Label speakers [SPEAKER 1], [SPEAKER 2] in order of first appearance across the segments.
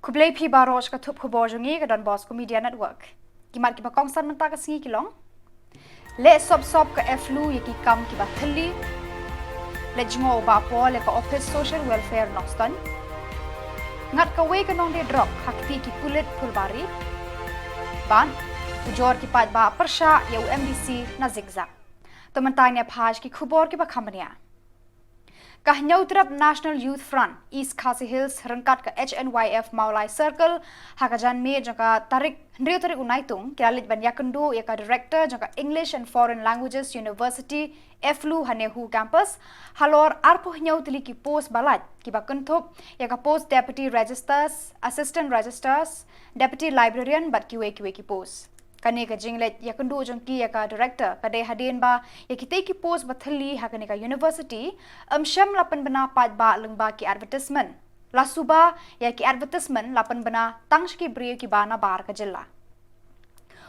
[SPEAKER 1] Kublai pi baros ka thup khubor jongi ka don boss ko media network. Kimat ki ba kongsan menta ka singi kilong. Le sob ka eflu yaki kam ki ba thali. Le jingo ba po le ka office social welfare nostan. Ngat ka we ka nong de drop hakti ki pulit pulbari. Ban ujor ki pat ba persha ya UMDC na zigzag. Tementanya phaj ki khubor ki ba khamania. Kahnyauthrap National Youth Front East Khasi Hills rengkat ke HNYF Maulai Circle hakajan me jangka tarik Naitung kiralit ban yakendu ya ka director jangka English and Foreign Languages University FLU Hanehu campus halor arpo hnyauthli ki post balat ki bakenthop ya ka post deputy registers assistant registers deputy librarian bat ki post kane ka jinglet ya kendu jongki ya ka director kade hadin ba ya kitei ki post bathali hakane ka university sham lapan bana pat ba lengba ki advertisement la suba ya ki advertisement lapan bana tangshki brio ki bana bar ka Jylla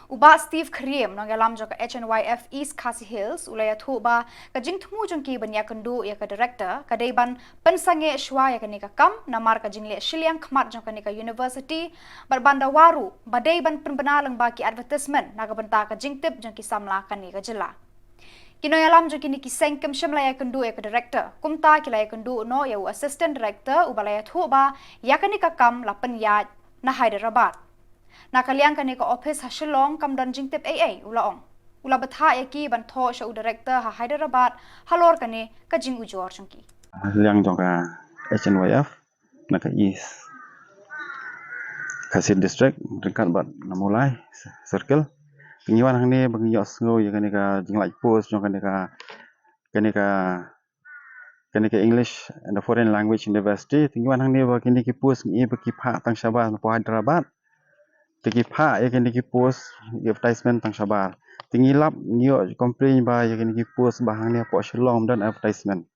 [SPEAKER 1] uba Steve Kriem nang alam jo ka HNYF East Khasi Hills ulaya thuba ka jing thmu jongki ban ya kendu ya ka director kade ban pensange shwa ya kane ka kam namar ka jingle Shillong khmat jong kane ka university barbanda waru badai ban penbana lengba ki advertisement naga banta ka jingtip jongki samla kane ka Jylla kinoy alam jo kini ki sengkem shimla ya kendu ya ka director kumta kila ya kendu no ya assistant director ubalaya thuba ya kane ka kam lapan ya na Hyderabad nakaliang kani ka office ha Shillong kam don jingtip ulaong ula batha eki ban tho show director ha Hyderabad halor kani ka jing ujor chungki
[SPEAKER 2] liang jong ka HNYF naka East Khasi district dekat bat namulai circle pengiwan hang ni bagi yok sngo ya kani ka jinglai post jong kani ka English and Foreign Language University pengiwan hang ni bagi ki post ni bagi phak tang Sabah po Hyderabad tegi phak ya kini ki post advertisement tang Sabah tingi lap ngio complain ba ya kini ki post bahang ni po Shillong dan advertisement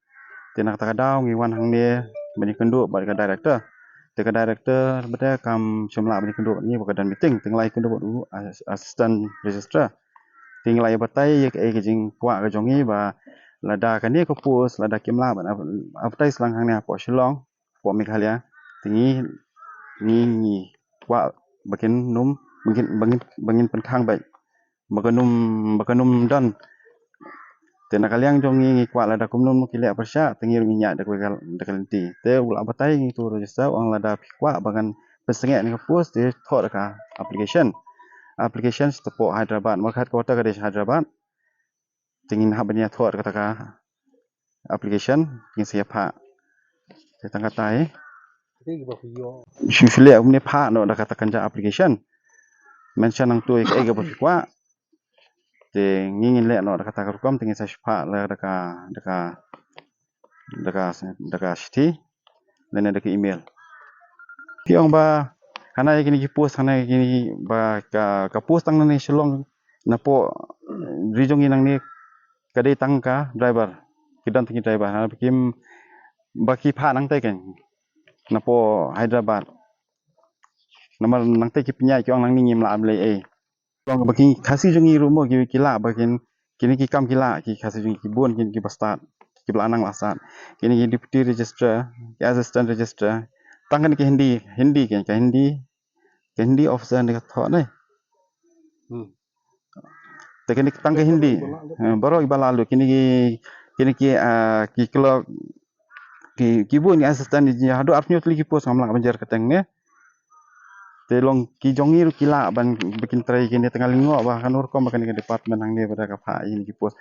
[SPEAKER 2] tinak takadau ngiwan hang ni bani kenduk ba ka director teka director bada kam chumla bani kenduk ni ba dan meeting tinglai kenduk du assistant registrar tinglai batai ya ke jing puak ka jongi ba lada kan ni ko post lada kimla ba advertise lang hang ni po Shillong po Meghalaya tingi ni puak bakin num bangin penkhang baik bakanum dan tena kaliang jongi kwa lada kumnum kile persya tengi minyak dak kalenti te ula batai tu register orang lada kwa bagan pesengek ni post dia thok ka application stepok Hyderabad market kota ka Hyderabad tingin habanya thok kata ka application tingin siapa tang katai Shufile umne pha no da kata kanja application mention nang tu ke ga bapikwa te ngingin le no da kata kam tingin sa shpa la daka shti lene daka email piong ba kana kini ki post kana kini ba ka post tang ni Shillong na po rijong inang ni kadai tang ka driver kidan tingi driver na bikim baki pha nang tai ken na po Hyderabad nama nang te ki pnya ki ang nang ngim la amle long baki khasi jongi rumo ki kila bakin kini ki kam kila ki khasi jongi ki bon ki bastat ki belanang lasat kini ki deputy registrar ki assistant registrar tangan ki hindi ki hindi officer ni tho ne te kini tang ki hindi baro ibalalu kini ki kilo ki bon ni assistant ni hadu apnyo tli ki pos ngamla banjar keteng ne te long ki jongi ru kila ban bikin try kini tengah lingo bah kan ur kom kan ke department hang ni pada ka pha ini ki pos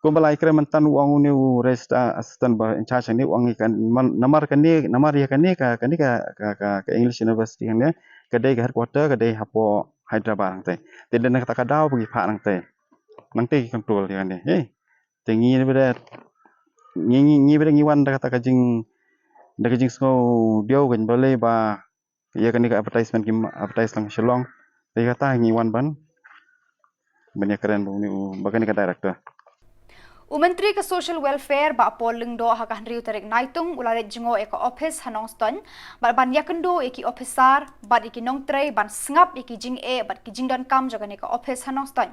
[SPEAKER 2] kom balai kre mentan uang ni rest assistant ba in charge ni uang kan namar ya kan ni ka English University hang ni kedai ka headquarter kedai hapo Hyderabad hang te den kata kadau bagi pha hang te nang te control ya kan ni tengi ni beda ngiwan da kata kajing so dio kan boleh ba ya kan ni advertisement ki advertise lang Shillong te kata ngiwan ban banyak keren bang ni bagan ka director
[SPEAKER 1] Menteri ke Social Welfare ba polling do ha kan riu tarik Naitung ulare jingo eka office Hanongton ba ban yakendo eki officer ba iki nong tray ban sngap iki jing bat ki jing don kam jaga eka office Hanongton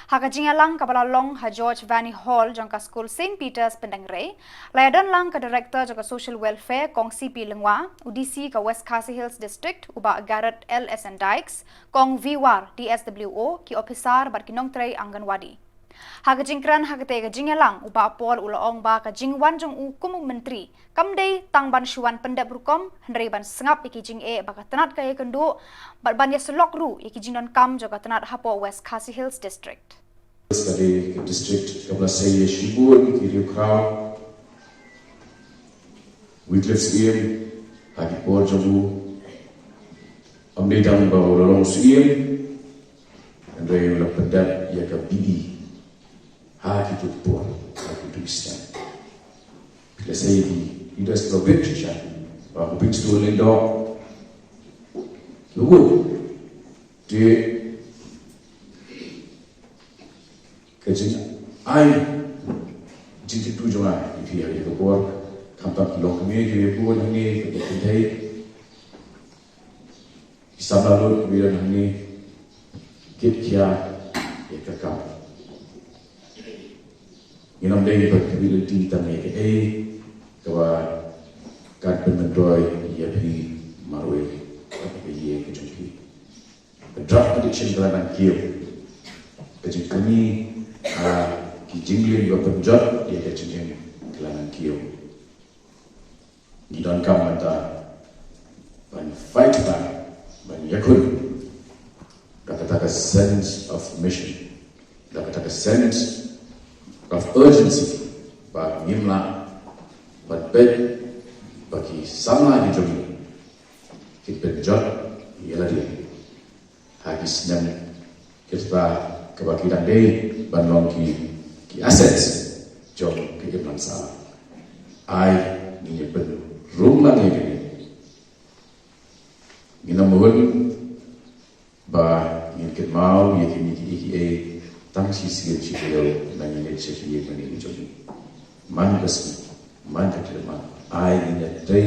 [SPEAKER 1] Haka jingalang kabala long ha George Vanney Hall jangka School St. Peter's Pendangre, layadan lang ka Director jangka Social Welfare kong CP Lengwa, UDC ka West Khasi Hills District, uba Garrett LSN Dykes, kong VWAR DSWO ki Officer bat kinong tray Anganwadi. Haka jingkran haka tega jingalang uba Paul ulaong ba ka jingwan jong u kumu menteri kamdei tang ban syuan pendap rukom hendrei ban sengap iki jing baka tenat kaya kendu bat ban ya selok ru iki jingnon kam joka tenat hapo West Khasi Hills District.
[SPEAKER 3] Dari district kabla saya Shillong kiri crowd Wycliffe's ear haki por jamu amdei dang ba orang suiem hendrei ulah pendap ya ka bibi haki tu por haki tu istan bila saya di Idas Province aku pergi sekolah lendok lalu dia kerja ai jadi tu jangan dia dia Khubor kampak long kami dia pun ni kedai isabla lalu kemudian ni kit kia ya kakak Inam day berkability tanay ke kawa kat penendoi ia beri marwe ke ia ke jumpi drug addiction dalam kieu kecil kami ki jingli juga penjat dia kecil dalam kieu di dalam kamata ban fight ban yakun kata sense of mission kata sense of urgency ba ngimla ba bed bagi sama di jogi kita jot ialah dia habis dan kita kebakiran day banlong ki assets jom ke bangsa ai ni ben rumah ni ni mohon ba ni ke mau ye ki tangsi sikit cikgu dan ini cikgu yang ini jadi man kesmi man terima ai ini dari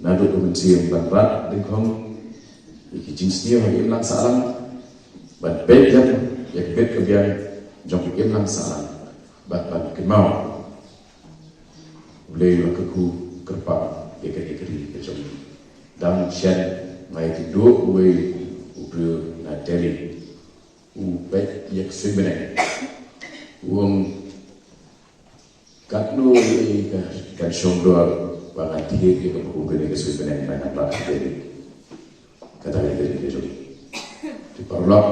[SPEAKER 3] nado komensi yang berat dengan iki jenis dia yang lang salam ban bejan yang bet kebian jom yang lang salam ban kemau boleh aku kerpa ekeri jadi dan shen mai tidur we ubru na Delhi baik yang sebenarnya uang katno kan shongdor bangan tiga ke bukan ke sebenarnya banyak lah dari kata dari dia jadi di parlok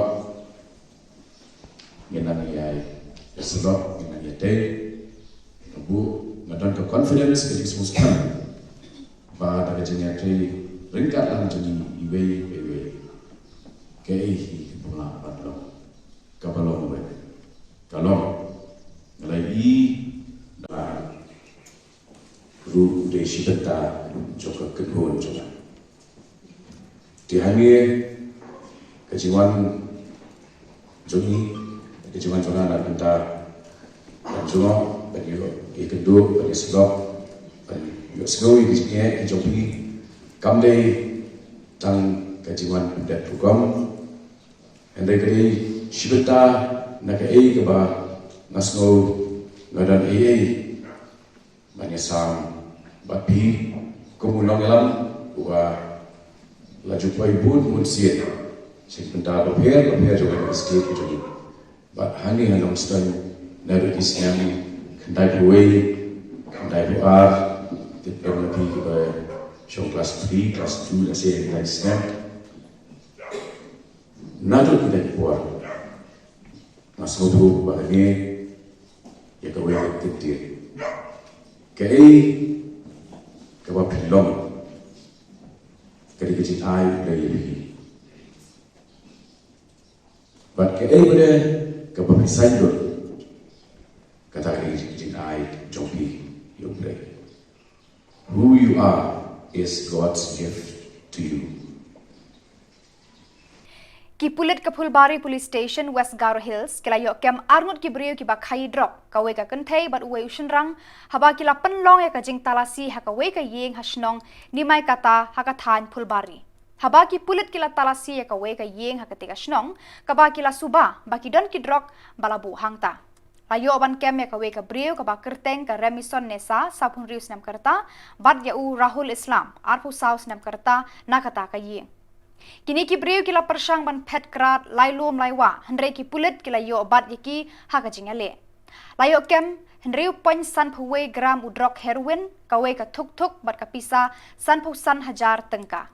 [SPEAKER 3] yang ya sebab yang ya day bu ngadan ke confidence ke semua sekali pada kerjanya day ringkat lah jadi iwe ke bunga parlok kapalong we kalong ngalai na ru de shibata joka kebon joka dihani kejiwan jogi kejiwan jona na kita jono bagi kedua bagi sebab bagi sekali di jogi kamde tang kejiwan pada program andai kali Shibata NAKA ke ba nasno ngadan manyasam bapi kumulong elam wa laju pai bun mun siet sebentar doher juga state itu but hani halong stan naru isyami kandai buar diploma pi ke ba show class 3 class 2 la se na snap nado kita buar masuk tu bahagia ya kau yang ketir kau pelong kali kecil air dari lebih but pada kau berpisah dulu kata kali kecil air jompi yang berai who you are is God's gift to you.
[SPEAKER 1] Ki pulit ke Phulbari Police Station West Garo Hills kila yok kem armut ki brio ki bakai drop kawe ka kenthei bat uwe ushenrang haba kila penlong ya ka jing talasi ha ka we ka yeng hasnong nimai kata ha ka than Phulbari Habaki pulit kila talasi ya kawe ka yeng hakatika shnong, kaba kila suba, baki don kidrok balabu hangta. Layo ban kem ya kawe ka briu kaba kerteng ka remison nesa sapun rius nam kerta, bad ya u Rahul Islam, arpu saus nam kerta nakata ka yeng. Kini ki briu kila persang ban pet krat lailum laiwa, hendrei ki pulit kila yo bad yaki hakajing ale. Layo kem Henry poin san puwe gram udrok heroin kawe ka tuk bat kapisa san pu san hajar tengka.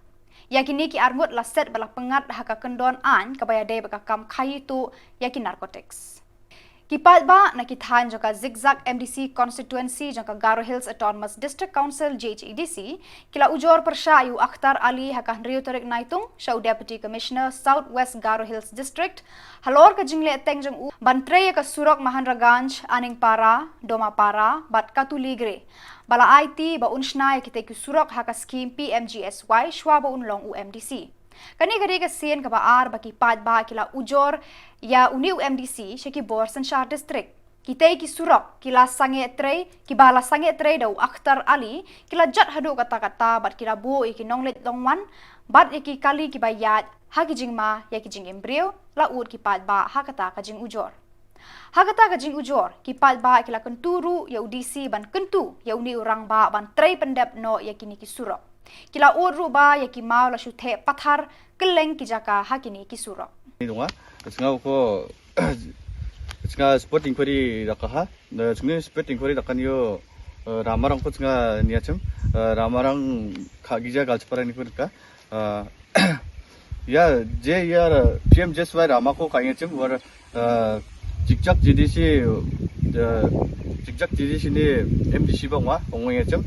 [SPEAKER 1] Yakini ki arngut la set bala pengat haka kendon an kabaya de baka kam khayi tu yaki narcotics. Kipat ba na kithan joka zigzag MDC constituency joka Garo Hills Autonomous District Council JHEDC kila ujor persya ayu Akhtar Ali haka Henry Tarik Naitung Shau Deputy Commissioner South West Garo Hills District halor ka jingle teng jong u bantre ka surok Mahandraganj aning para doma para bat katuligre bala IT ba unshna kite ki surok haka scheme PMGSY shwa ba unlong UMDC. Kani gari ka sien ka baar baki pat ba kila ujor ya uni UMDC syaki Khubor Sanshar district. Kitay ki surok kila sange tre ki bala sange tre daw Akhtar Ali kila jat hadu kata-kata bat kila bu iki nonglet longwan bat iki kali ki bayat hagi jingma ya ki jing embryo la ud ki pat ba hakata ka jing ujor. Hakata ka jing ujor ki pat ba kila kenturu ya UDC ban kentu ya uni orang ba ban tre pendep no ya kini ki surok. Kila uru ba ya ki mau la shuthe pathar keleng ki jaka hakini ki surok.
[SPEAKER 4] Ini donga, sengaja ko sengaja sport inquiry dakaha, sengaja sport inquiry dakan yo ramarang ko sengaja niacem, ramarang kagija galceparan inquiry ka, ya je ya PM JSY ramako kayaknya cem, war zigzag GDC ni MDC bangwa, bangwa cem,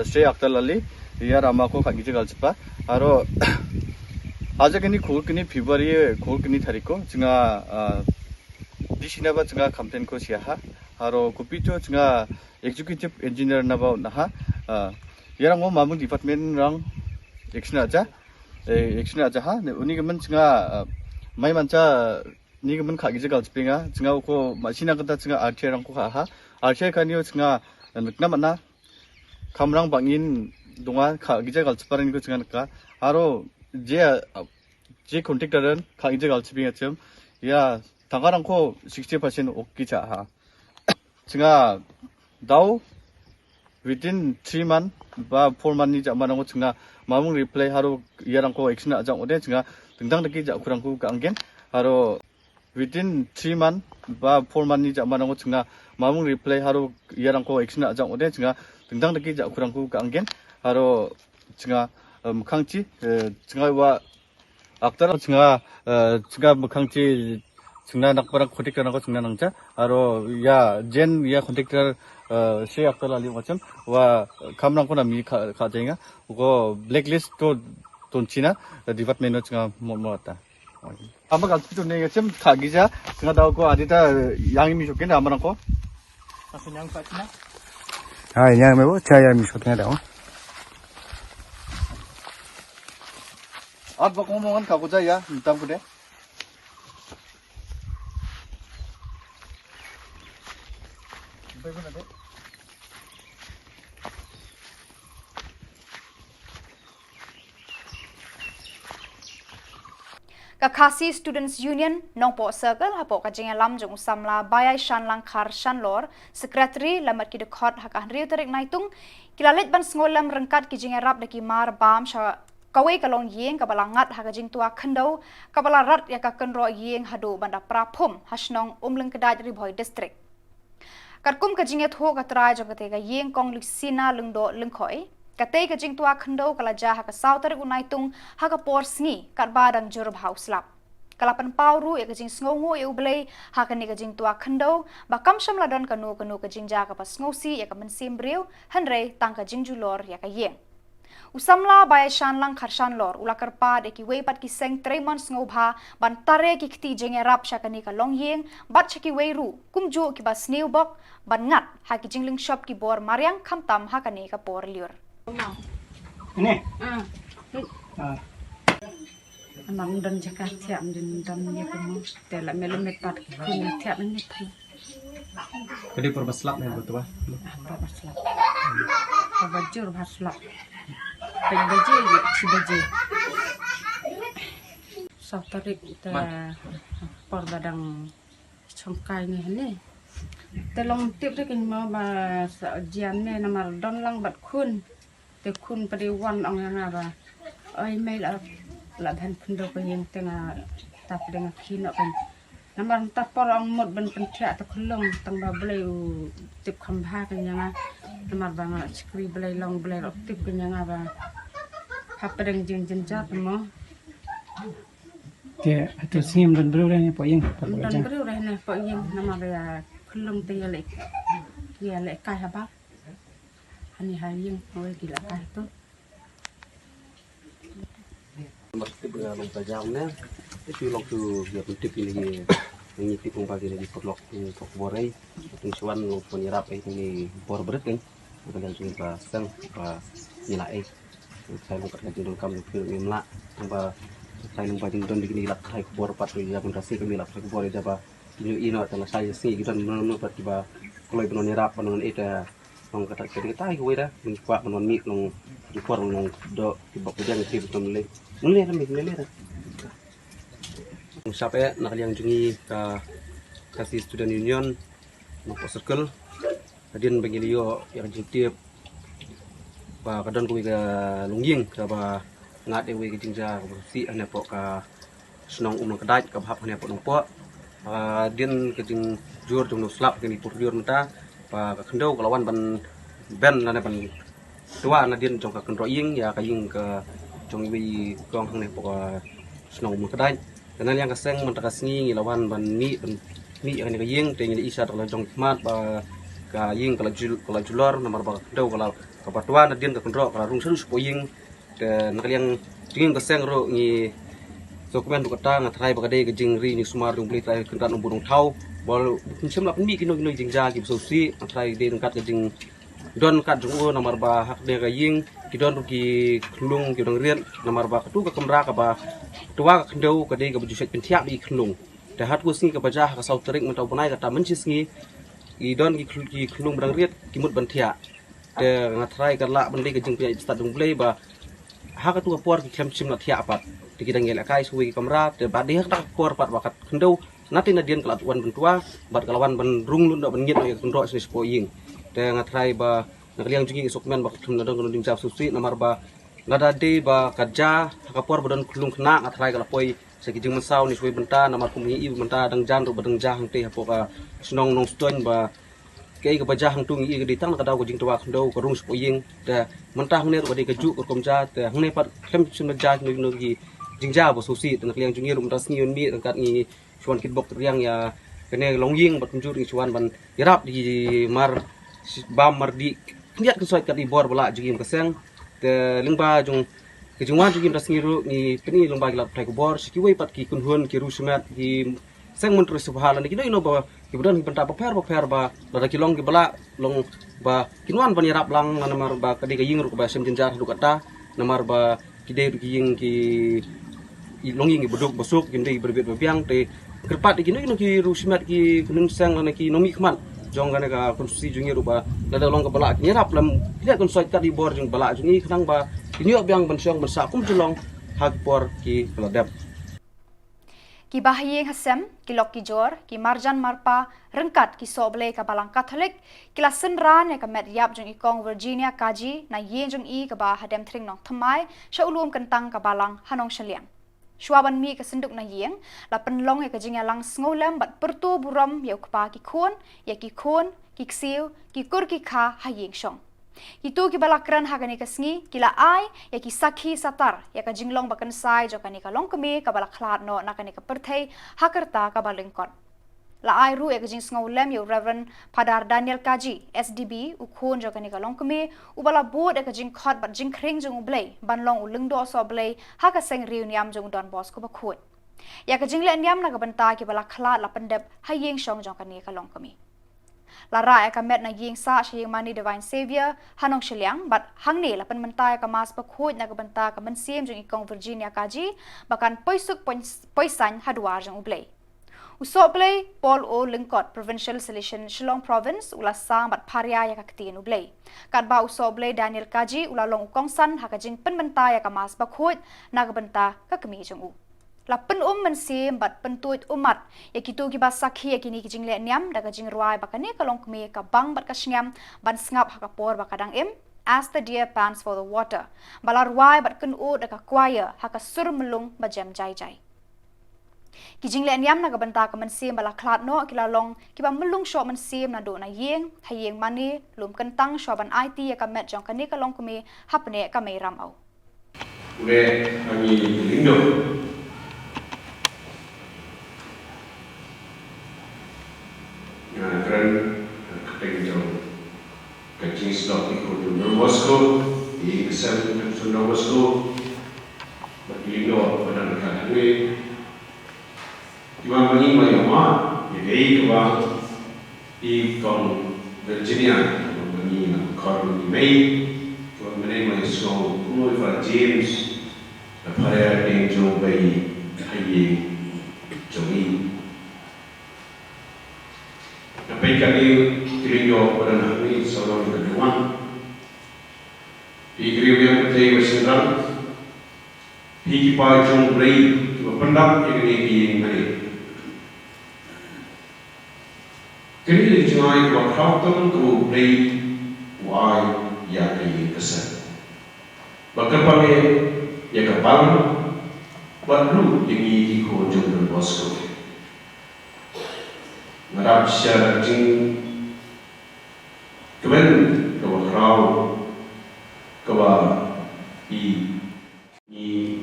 [SPEAKER 4] saya aktal lali. Ya ramako kagija galcepa, aro aja kini khol kini February khol kini tariko, jenga di sini apa jenga campaign ko siapa, aro kopi tu jenga executive engineer naba naha, ya rango mamung department rang action aja ha, uni kemen jenga mai manca ni kemen kagija galcepinga, jenga ko masih nak kata jenga RT rang ko ha, RT kan yo jenga nak mana kamrang bangin donga kagija galceparan ko jenga naka, aro je contractoran kagija galcepinga cem, ya tanggarang ko 60% okki ha, jenga daw within 3 month ba 4 month ni jamanang ko jenga mamung reply haro yarang ko action ajang ode jenga dengdang deki jakurang ko kanggen, haro within 3 month ba 4 month ni jamanang ko jenga mamung reply haro yarang ko action ajang ode jenga dengdang deki jakurang ko kanggen, haro jenga mukangci jenga wa aktar jenga mukangci jenga nakbarang contractor nako jenga nangja, haro ya jen ya contractor si aktar lali macam wa kamrang ko na mi kajenga uko blacklist to tonchina department no jenga mo ata. Ama galpi to ne cem kagija jenga daw ko adita yang mi shokin amarang ko asun yang patina
[SPEAKER 5] ah yang mebo caya mi shokin daw
[SPEAKER 4] at bak ngomongan kagoja ya mintam ko de
[SPEAKER 1] Kakasi Students Union Nongpo Circle hapo kajing lam jong samla bayai shanlang khar shanlor secretary lamat ki dekhot haka Henry Tarik Naitung kilalit ban sngolam rengkat ki jing rap deki mar bam sha kawe kalong yeng kabalangat haka jing tua khendau kabala rat ya ka kenro yeng hadu banda prapum hasnong umleng kedaj riboy district karkum kajing tho katrai jong katega yeng kong lisina lungdo lengkhoi katei ka jing tua khendo kala ja ha ka sautar Naitung ha ka por sngi kat badang jurb house lap kala pan pauru e ka jing sngongo e ublei ha ka ni ka jing tua khendo ba kam sham ladon kanu ka jing ja ka pas ngosi ya ka mensim breu hanrei tang ka jing julor ya ka yeng usamla bay shanlang kharshan lor ula karpa de ki weipat ki seng 3 months ngobha ban tare ki kti jeng rap shakani ka long yeng bat chaki weiru kumju ki ba sneu bok ban ngat ha ki jingling shop ki bor maryang khamtam ha ka ni ka por liur
[SPEAKER 5] ini
[SPEAKER 6] Anam dan jaka tiap dan ya kamu telak melum metat punya tiap ini pun.
[SPEAKER 5] jadi perbaslap nih betul
[SPEAKER 6] Berapa selap? Berapa jur berapa selap? Baik baje ya, si baje. tarik te por badang chongkai ni te long tip te kin mau ba sa jian ne namar don lang bat kun te kun padi wan ong nga ba oi mai la ban pundo ko yang tenga tap dengan kino kan namar tapor ong mod ban pentia ta kulong tang ba blai tip khamba kan yang namar ba nga skri blai long blai rok tip kan yang ba hapadang jing jenjat mo
[SPEAKER 5] Ke atau sim dan bro ni po yang.
[SPEAKER 6] dan beri orang ni pak yang nama dia kelum dia lek kai apa hani hayang oi gila kai tu
[SPEAKER 7] Masih dengan tajam ni, itu waktu dia tutup ini ni tipung pagi ni diperlok untuk borai, untuk cuan untuk penyerap ini bor berat kan, kita jadi pasang nilai, saya nak kerja dulu kami film lah, apa saya nampak tinggal di sini lah, saya Khubor patut dia pun kasih kami lah, saya Khubor dia apa, ini adalah saya sih kita menurut tiba kalau ibu penyerap penuh itu orang kata kita tahu dah, mencuak penuh mik nong Khubor nong do tiba kerja ni tiba tu mulai dah. Sampai nak yang jungi kasih student union, nak circle, hadian bagi dia yang jentip, bah kadang kau ke lungying, bah ngat dewi ke jingja, si ane pok ka senang kedai, ke bahap ane pok nongpok, hadian ke jing jur jung slap ke ni jur menta, bah kendau kelawan ban ane ban tua hadian jong ke kendroying ya kaying ke jong iwi gong hang ne pok senang kedai. Karena yang keseng mentakasni lawan ban mi yang ni kaying tengil isa kalau jong mat ba kaying kalau julor nomor ba dau kalau kapatuan adin ke kendro kalau rung seru spoying dan kalian jing keseng ro ni dokumen bu kata ngatrai ba kade ke jing ri ni sumar dung beli trai kendan umbung thau bol sim lap mi kino jing ja ki sosi ngatrai de ngkat ke jing don kat jung nomor ba hak de kaying kidon ki klung ki dong rian nomor ba katu ke kamra ka ba tua ka kendau ka de ka baju set pentiak di klung da hat ku singi ka baja ka sau terik mentau punai ka ta mencis ngi kidon ki klung brang riet ki mut bantia de ngatrai ka la bende ka jing pi stat dong play ba ha ka tu ka por ki klem sim la tia pat de kita ngel kai suwi kamra de ba de hak ta por pat wakat kendau nanti na dian kelat wan bentua bat kalawan ban rung lun da ban ngit ka kendro sini spoying de ngatrai ba nakaliang jungi sokmen ba tum nadong nuding jap susi namar ba nada de ba kerja kapor badan kulung kena ngatrai kala poi sekijing mesau ni suwe benta namar kumi i benta dang jan ro badang jah te hapoka snong nong stoin ba kei ka bajah hang tung i ke ditang ka daw ko jing tawa khndo ko rung spoying da mentah ne ro ba de ka ju ko komja te hang ne pat khem sim ja no gi jingja bo susi nakaliang jungi rum tas ni mi angkat ni chuan kitbok riang ya kene longying bat kunjur ni chuan ban yarap di mar bam mardi lihat kesuai kat ibor bala jugim keseng te lingba jung kejungwan jugim das ngiru ni peni lingba gelap thai Khubor sikiwei pat ki kunhun ki rusmat ki seng mentru subhalan ki no ba ki budan penta paper ba lada kilong ki bala long ba kinwan ban yarap lang namar ba kadi ka yingru ba sem jinjar du kata namar ba ki de ki ying ki longying ki buduk busuk ki ndei berbet bebiang te kerpat ki no ki rusmat ki kunun seng lana ki nomi khman jong kana ka konstitusi jungi rupa lada long ka bala nyerap lam lihat kon soit ka di bor jung bala jungi khnang ba kinyo byang bansyong bansa kum julong hagpor ki peladap
[SPEAKER 1] ki bahayeng hasem ki lok ki jor ki marjan marpa rengkat ki soble ka balang katolik ki la senran ya ka met yap jung ikong Virginia kaji na yen jung i ka ba hadem thring nong thamai sha ulum kentang ka balang hanong shaliang Shuaban mi ka senduk na yeng la penlong ya ka jingya lang sngolam bat pertu buram ya ukpa ki khon ki ksiu ki kur ki kha ha yeng shong itu ki balakran ha kani ka sngi ki la ai ya ki sakhi satar ya ka jinglong bakan sai jo kani ka long kami ka balaklat no na kani ka perthei ha karta ka balengkon la ai ru ya ka jing sngolam ya Reverend Padar Daniel Kaji SDB ukhon jo kani ka long kami ubala bod ya ka jing khot bat jing khring jong ublei banlong ulung do so blei ha ka seng riu niam jong don bos ko ba khoi ya ka jing le niam na ka banta ki balaklat la pendep ha yeng shong jong kani ka long kami la ra ya ka met na yeng sa shing mani divine savior hanong shiliang bat hang ne la pen mentai ka mas pa khoi na ka banta ka mensiem jong ikong Virginia Kaji bakan poisuk poisan hadwar jong ublei Usoblei Paul O Lingkot Provincial Selection Shillong Province ula sang bat paria ya kaktin ublei. Kat ba usoblei Daniel Kaji ula long ukongsan hakajing penbenta ya kamas bakhut nagbenta kakami jong u. la pen mensim bat pentuit umat ya kitu ki basakhi ya kini kijing le nyam daga jing ruai bakane kalong kme ka bang bat kasnyam ban sngap hakapor bakadang em as the deer pants for the water balar ruai bat kun u daga kwaya hakasur melung bajam jai jai kijing le nyam naga banta ka mensim bala klat no kilalong kiba melung sho mensim na do na yeng hayeng mani lum kentang sho ban IT ya ka met jong kane kalong kme hapne ka me ram au
[SPEAKER 8] Ule kami lindo keren ketenjau kacing stok ikut dulu bosku di kesal sudah bosku bagi lindo pada dekat ini cuma mani mayama jadi kebang di kong Virginia mani kau di May cuma mani mayu so mulai pada James pada yang jauh bayi hayi jauhi Sampai kali kiriyo pada hari seorang kedua, kiriyo yang betul bersenang, hikipah jom beri pendak yang ini mari. Kiriyo jangan waktu tu beri wai yang ini kesan. Bakal pakai yang kapal, baru yang ini kau jom berbosku. Ngarap siya jing kemen kawa krau kawa i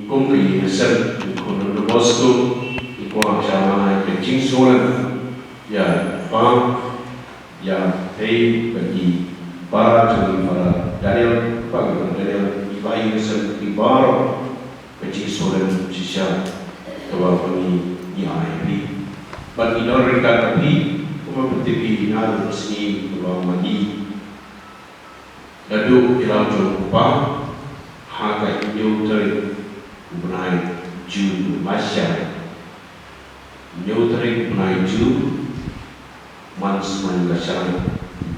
[SPEAKER 8] kumpri nesel kono no bosku i kwa sama ke jing solan ya pa ya hei bagi para jing para Daniel i bai nesel i baro ke jing solan sisya kawa pani i ai bagi orang kata ni, cuma bertipi nalar resmi kalau mandi, lalu kita jumpa harga nyuteri bunai ju Malaysia, nyuteri bunai ju mansman Malaysia,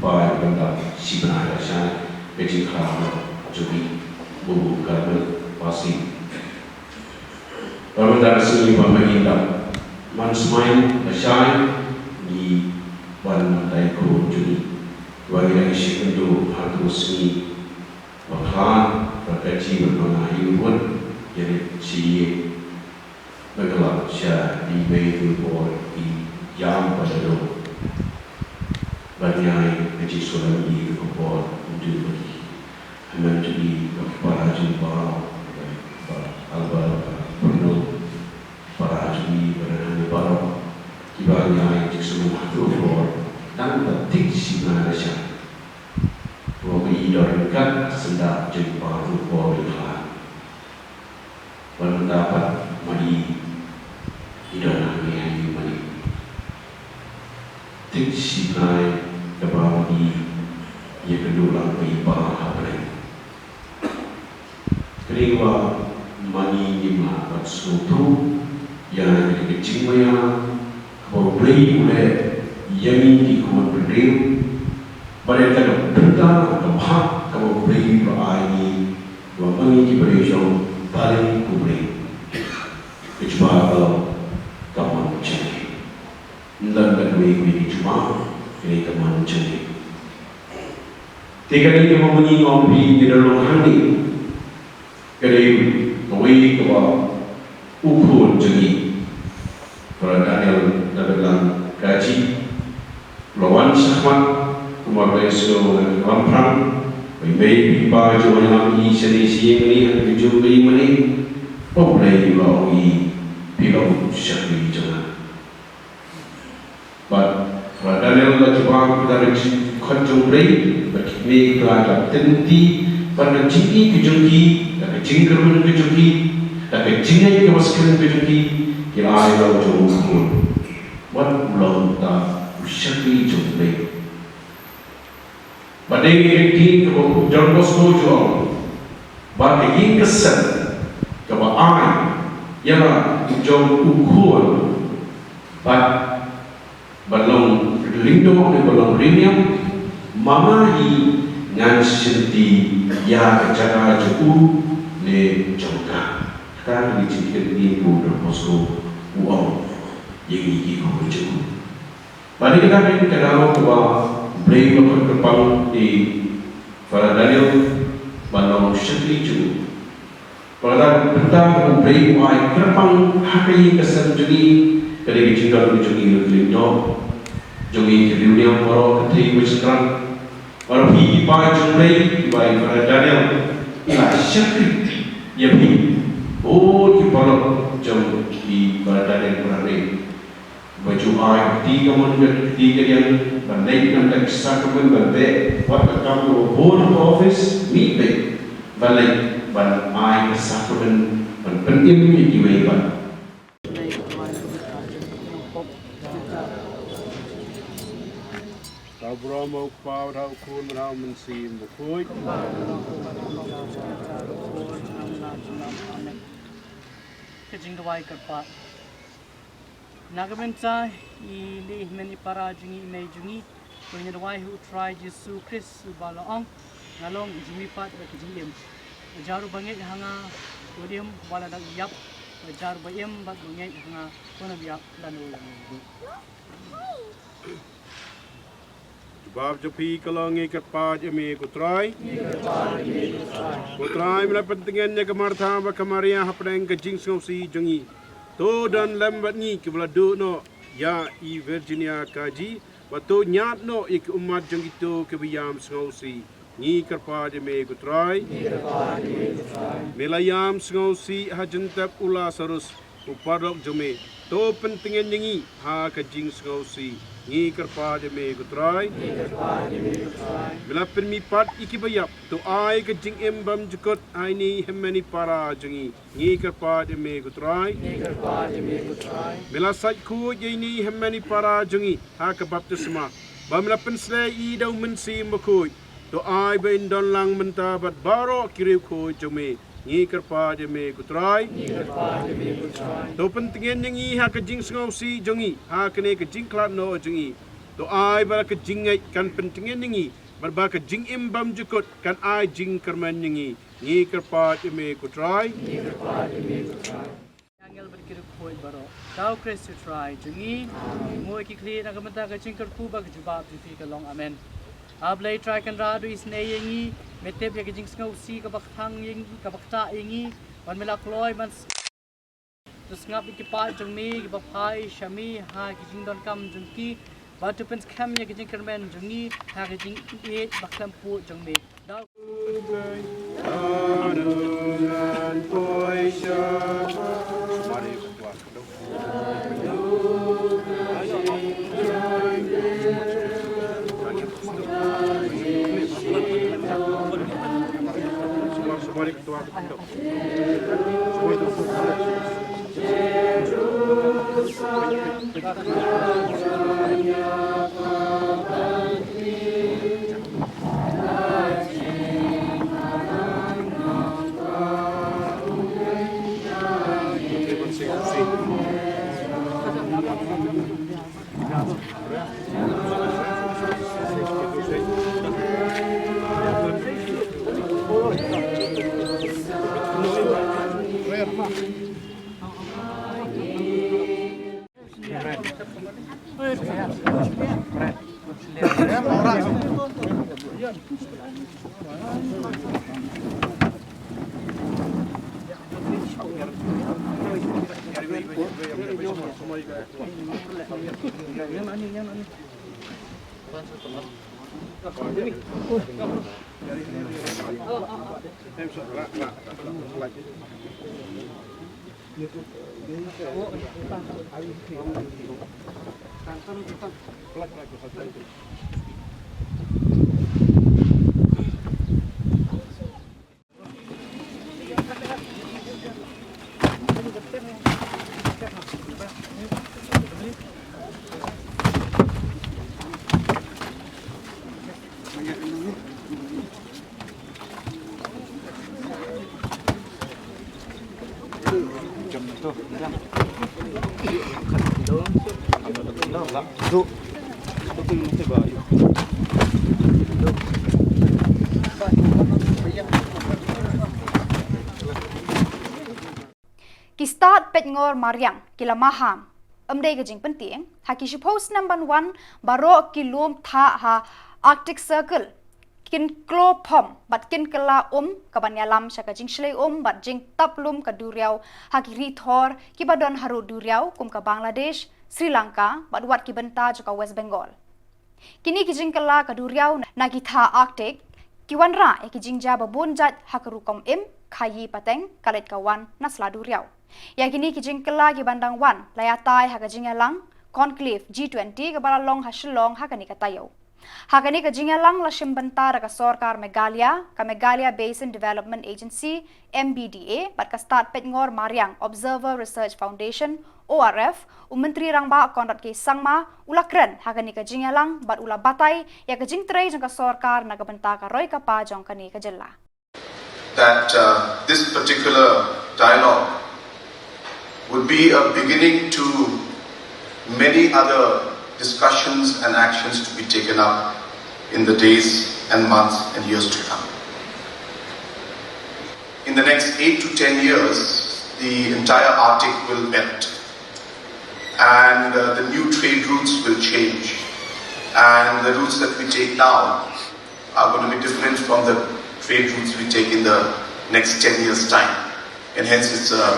[SPEAKER 8] baik benda si bunai Malaysia, kecil kerana jadi bubu kerana pasti. Kalau dari sini pemerintah mansmain Malaysia di wan Naitung jadi bagi yang sikendu harus resmi bahkan berkaji bermengenai pun jadi si Meghalaya sia di Khubor di jam pada do banyak kaji soal di Khubor untuk bagi hanya jadi para jumpa albar penuh para ahli berani baru kibanya yang semua Khubor dan penting si Malaysia bahwa diidolakan sedang jumpa Khubor dengan mendapat mari idolanya yang mari tik si Malaysia kebawa di yang kedua bagi para ahli kedua mani lima suatu yang kecil maya kau beri oleh yang ini kau beri pada kalau benda kau hak kau beri berai kau mani diberi jauh paling kau beri kecuali kalau kau macam ni dan kedua ini cuma ini kau macam ni tiga ini kau mani kau beri di dalam hati kedua kau ini kau ukur jadi para Daniel dalam kaji lawan sahmat kumar beso dan ramprang bayi pipa jualan ini sedisi ini ada juga ini boleh dibawa pilau syakri jangan but para Daniel coba kita recik kacung beri berkini kelihatan tenti pada jingki kejungki dan jingkerun kejungki tapi jingkai kewaskan kejungki kira ayat jauh pun, buat ulang tak usyaki jumlah. Badai ini kalau jangan bosku jual, badai ini kesan, kalau ayat yang jauh ukur, balong lindung dan balong premium, mama ini ngan senti ya kejaga jauh le jangka. kan di cikin ni pun Moscow uang yang ini kau berjumpa. Bagi kita ni kenal bahwa beli makan kepang di para Daniel manau syakri juga. Pada benda beli uai kepang hakai kesan jadi kerana kita berjumpa dengan no jadi kedunia orang ketik bersekarang orang pergi pada jumlah baik para Daniel ialah syakri ia pergi oh di bawah jam di pada Daniel berada baju air tiga menit tiga yang menaikkan dari sakramen berbeda waktu kamu board office meeting balik ban air sakramen penting di website.
[SPEAKER 9] Brahma Pau Rau Kun Rau Mensi Mukui
[SPEAKER 5] Kajing dawai kerpat Nagabenca ili meni para jungi me jungi punya dawai who try Yesus Christ balaong ngalong jimi pat ba kajim jaru bangit hanga wadium wala dak yap jaru bayem ba bangit hanga kona biak dan ulang
[SPEAKER 9] Bab Jopi Kalangi Kerpat Yami Kutrai Kutrai mula pentingannya kemartha ba kamaria hapdeng kajing ngausi jungi to dan lambat ni ke beladu no ya I Virginia kaji batu nyat no ik umat jungi to ke biam ngausi ni Kerpat Yami Kutrai melayam ngausi hajentap ula sarus upadok jome to pentingan nyangi ha kajing ngausi ni Kerpat Yami Kutrai bila permipat iki bayap to ai kajing embam jukot ai ni hemani para jungi ni Kerpat Yami Kutrai bila sat ku ye ni hemani para jungi ha ke baptisma bamla penslai I dau mensi makoi to ai ben don lang mentabat baro kiriu ko jume ni Kerpat Yami Kutrai to pentingan nyangi ha kajing ngausi jungi ha kene kajing klat no jungi to ai bara kajing ngai kan pentingan nyangi barba kajing imbam jukut kan ai jing kerman nyangi ni Kerpat Yami Kutrai
[SPEAKER 5] angel berkira koi baro tau Christ try jungi mo ikikli nagamata kajing kerku ba kajubab fi kalong amen ablay try kan radu isne yengi metep ya kajing ngausi kabaktang yengi kabakta yengi wan melak loy man terus ngap ikipat jungmi kibapai shami ha kajing don kam jungki batu pens kam ya kajing kermen jungi ha kajing it baklam pu jungmi dau
[SPEAKER 9] Anungan poisha mari ketua mari ketua
[SPEAKER 1] start pet ngor Mariang kila maham. Amdei gajing penting. Haki shi post number 1 baro kilom tha ha Arctic Circle. Kin klo pom bat kin kala kabanyalam syaka jing shlei bat jing taplum ka duriau haki rithor ki badon haru duriau kum ka Bangladesh, Sri Lanka bat wat ki benta joka West Bengal. Kini ki jing kala ka duriau na ki tha Arctic ki wanra e ki jing ja babun jat hakaru kom khayi pateng kalet kawan nasla duriau. Ya kini ki jing kala ki bandang wan layatai haka jing elang conclave G20 ka balalong ha Shillong hakani ka tayo. Hakani ka jingalang la shimbantara ka sorkar Meghalaya Basin Development Agency MBDA bat ka start pet ngor Mariang Observer Research Foundation ORF Menteri rangba kondat ke sangma ulakren hakani ka jingalang bat ula batai ya ka jingtrai jang ka sorkar na ka benta ka roi ka pa jong kani ka Jylla.
[SPEAKER 10] That this particular dialogue would be a beginning to many other discussions and actions to be taken up in the days and months and years to come. In the next 8 to 10 years, the entire Arctic will melt and the new trade routes will change, and the routes that we take now are going to be different from the trade routes we take in the next 10 years' time, and hence it's an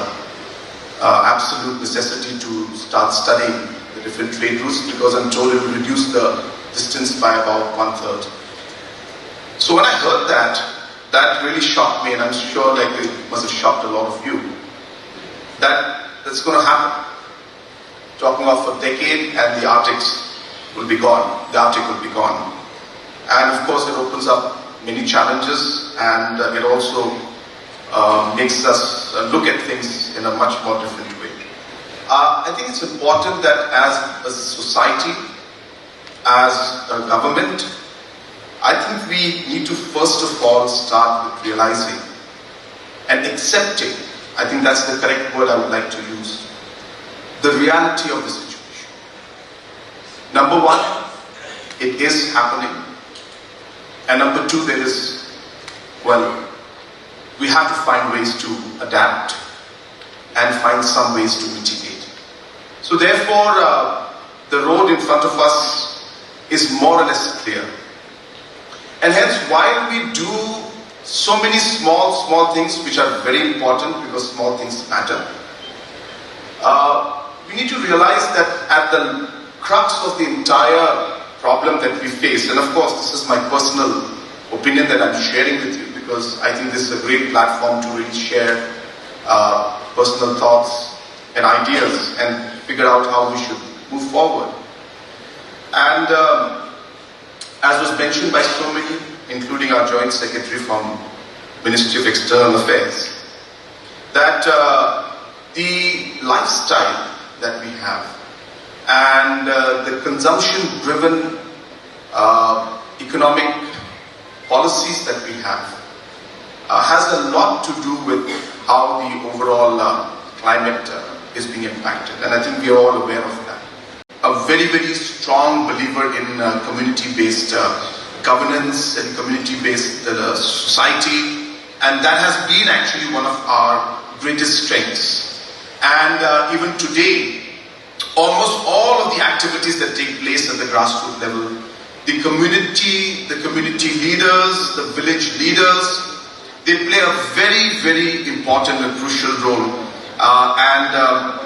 [SPEAKER 10] absolute necessity to start studying the different trade routes, because I'm told it will reduce the distance by about 1/3. So when I heard that, that really shocked me, and I'm sure like it must have shocked a lot of you, that's going to happen. Talking of a decade and the Arctic will be gone. And of course it opens up many challenges, and it also makes us look at things in a much more different way. I think it's important that as a society, as a government, I think we need to first of all start with realizing and accepting, I think that's the correct word I would like to use, the reality of the situation. Number one, it is happening. And number two, we have to find ways to adapt and find some ways to mitigate. So therefore, the road in front of us is more or less clear. And hence, while we do so many small things which are very important, because small things matter, we need to realize that at the crux of the entire problem that we face, and of course this is my personal opinion that I'm sharing with you, because I think this is a great platform to really share personal thoughts and ideas and figure out how we should move forward. And as was mentioned by so many, including our Joint Secretary from Ministry of External Affairs, that the lifestyle that we have and the consumption-driven economic policies that we have has a lot to do with how the overall climate is being impacted, and I think we are all aware of that. A very, very strong believer in community-based governance and community-based society, and that has been actually one of our greatest strengths. And even today, almost all of the activities that take place at the grassroots level, the community leaders, the village leaders, they play a very, very important and crucial role. And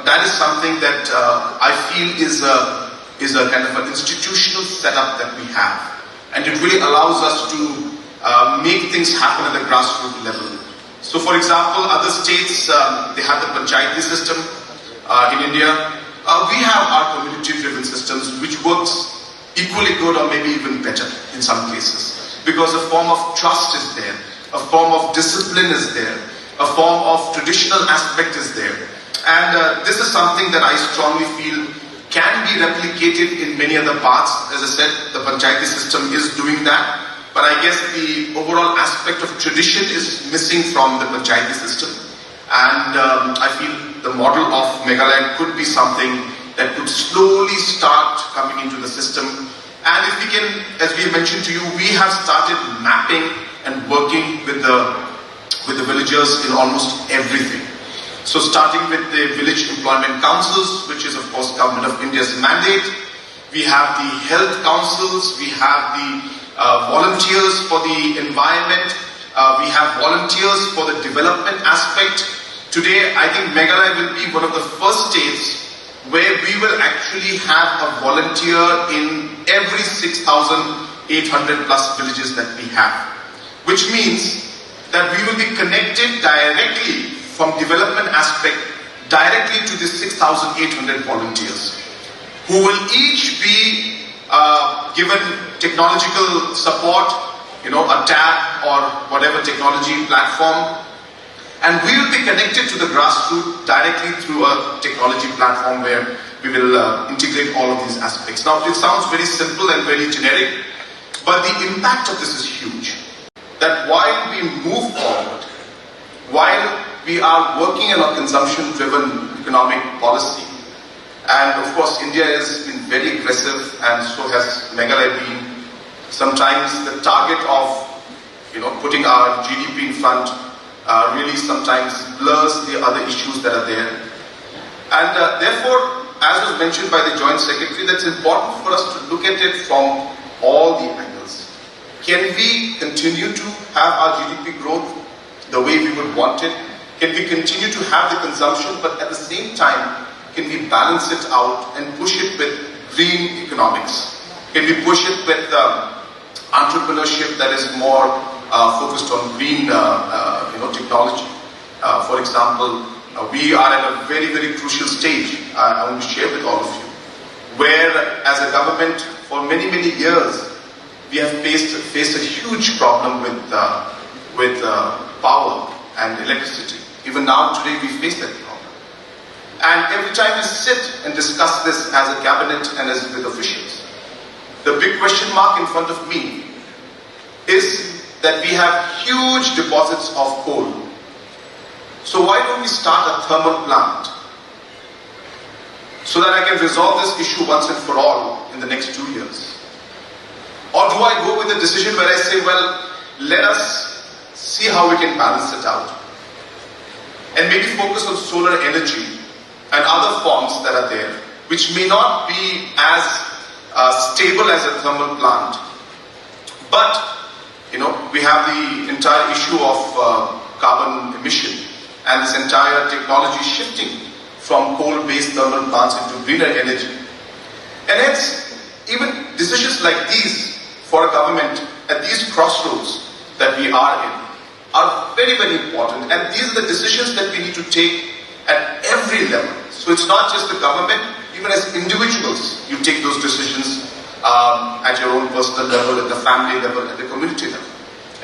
[SPEAKER 10] that is something that I feel is a kind of an institutional setup that we have. And it really allows us to make things happen at the grassroots level. So for example, other states, they have the panchayati system. In India, we have our community-driven systems, which works equally good or maybe even better in some cases. Because a form of trust is there, a form of discipline is there, a form of traditional aspect is there. And this is something that I strongly feel can be replicated in many other parts. As I said, the panchayati system is doing that. But I guess the overall aspect of tradition is missing from the panchayati system. And I feel the model of Meghalaya could be something that could slowly start coming into the system. And if we can, as we mentioned to you, we have started mapping and working with the villagers in almost everything. So starting with the village employment councils, which is of course Government of India's mandate. We have the health councils, we have the volunteers for the environment, we have volunteers for the development aspect. Today, I think Meghalaya will be one of the first states where we will actually have a volunteer in every 6,800 plus villages that we have. Which means that we will be connected directly from development aspect directly to the 6,800 volunteers who will each be given technological support, a tab or whatever technology platform, and we will be connected to the grassroots directly through a technology platform where we will integrate all of these aspects. Now, it sounds very simple and very generic, but the impact of this is huge. That while we move forward, while we are working on a consumption-driven economic policy, and of course India has been very aggressive, and so has Meghalaya been. Sometimes the target of putting our GDP in front really sometimes blurs the other issues that are there. And therefore, as was mentioned by the Joint Secretary, that's important for us to look at it from all the angles. Can we continue to have our GDP growth the way we would want it? Can we continue to have the consumption, but at the same time, can we balance it out and push it with green economics? Can we push it with entrepreneurship that is more focused on green technology? For example, we are at a very, very crucial stage, I want to share with all of you, where as a government for many, many years we have faced a huge problem with power and electricity. Even now today we face that problem. And every time we sit and discuss this as a cabinet and as with officials, the big question mark in front of me is that we have huge deposits of coal. So why don't we start a thermal plant so that I can resolve this issue once and for all in the next 2 years? Or do I go with a decision where I say, well, let us see how we can balance it out and maybe focus on solar energy and other forms that are there, which may not be as stable as a thermal plant. But, we have the entire issue of carbon emission and this entire technology shifting from coal-based thermal plants into greener energy. And hence, even decisions like these for a government at these crossroads that we are in are very, very important. And these are the decisions that we need to take at every level. So it's not just the government, even as individuals, you take those decisions at your own personal level, at the family level, at the community level.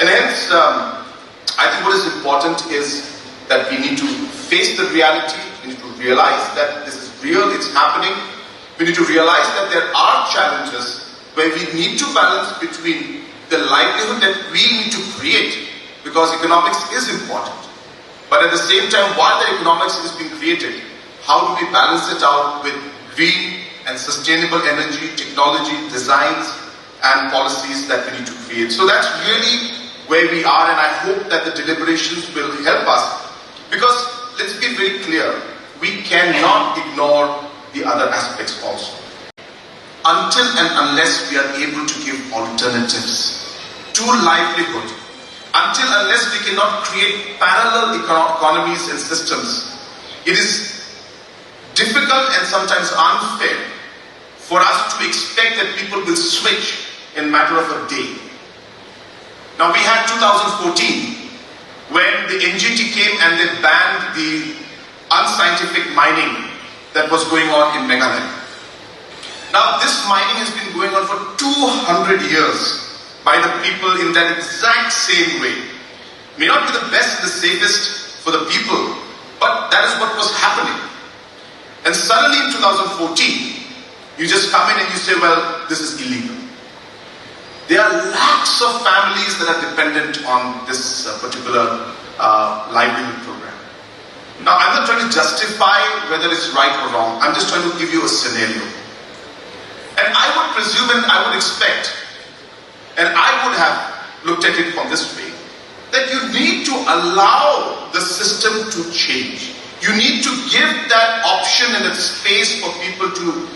[SPEAKER 10] And hence, I think what is important is that we need to face the reality, we need to realize that this is real, it's happening. We need to realize that there are challenges where we need to balance between the livelihood that we need to create, because economics is important. But at the same time, while the economics is being created, how do we balance it out with green and sustainable energy, technology, designs, and policies that we need to create? So that's really where we are, and I hope that the deliberations will help us. Because let's be very clear, we cannot ignore the other aspects also. Until and unless we are able to give alternatives to livelihood, until unless we cannot create parallel economies and systems, it is difficult and sometimes unfair for us to expect that people will switch in a matter of a day. Now we had 2014 when the NGT came and they banned the unscientific mining that was going on in Meghalaya. Now this mining has been going on for 200 years by the people in that exact same way. May not be the best and the safest for the people, but that is what was happening. And suddenly in 2014, you just come in and you say, well, this is illegal. There are lakhs of families that are dependent on this particular livelihood program. Now, I'm not trying to justify whether it's right or wrong. I'm just trying to give you a scenario. And I would presume and I would expect, and I would have looked at it from this way, that you need to allow the system to change. You need to give that option and that space for people to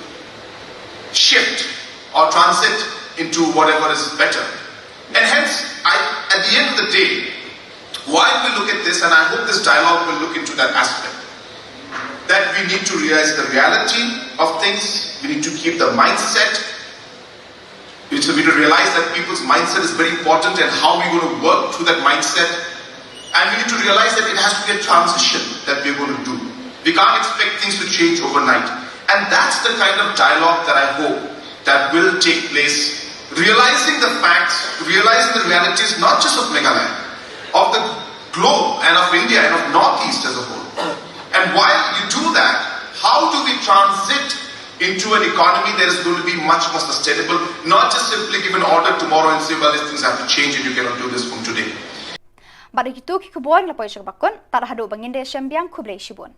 [SPEAKER 10] shift or transit into whatever is better. And hence, at the end of the day, while we look at this, and I hope this dialogue will look into that aspect, that we need to realize the reality of things, we need to keep the mindset, we need to realize that people's mindset is very important and how we're going to work through that mindset. And we need to realize that it has to be a transition that we're going to do. We can't expect things to change overnight. And that's the kind of dialogue that I hope that will take place. Realizing the facts, realizing the realities, not just of Meghalaya, of the globe and of India and of Northeast as a whole. And while you do that, how do we transit into an economy that is going to be much more sustainable, not just simply give an order tomorrow and say, well, these things have to change and you cannot do this from today.
[SPEAKER 1] Pada itu ki Khubor la poy bakon tar hadu bangin de syambiang Khubor Shibun.